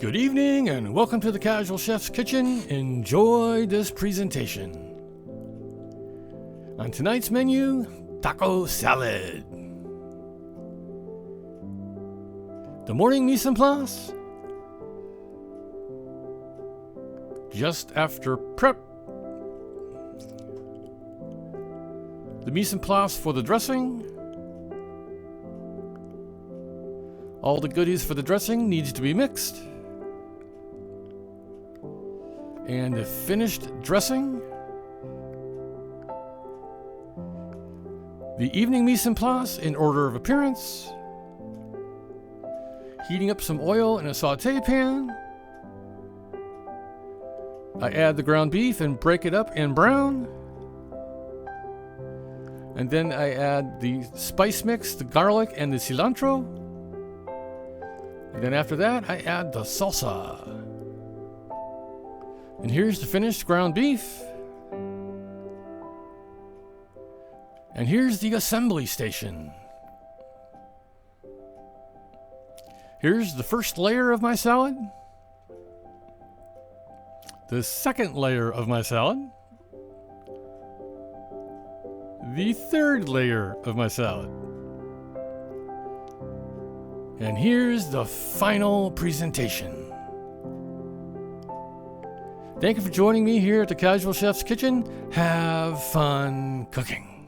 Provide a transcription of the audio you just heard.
Good evening and welcome to the Casual Chef's Kitchen. Enjoy this presentation. On tonight's menu, taco salad. The morning mise en place. Just after prep. The mise en place for the dressing. All the goodies for the dressing needs to be mixed. And the finished dressing. The evening mise en place in order of appearance. Heating up some oil in a saute pan. I add the ground beef and break it up and brown. And then I add the spice mix, the garlic and the cilantro. And then after that, I add the salsa. And here's the finished ground beef. And here's the assembly station. Here's the first layer of my salad. The second layer of my salad. The third layer of my salad. And here's the final presentation. Thank you for joining me here at the Casual Chef's Kitchen. Have fun cooking.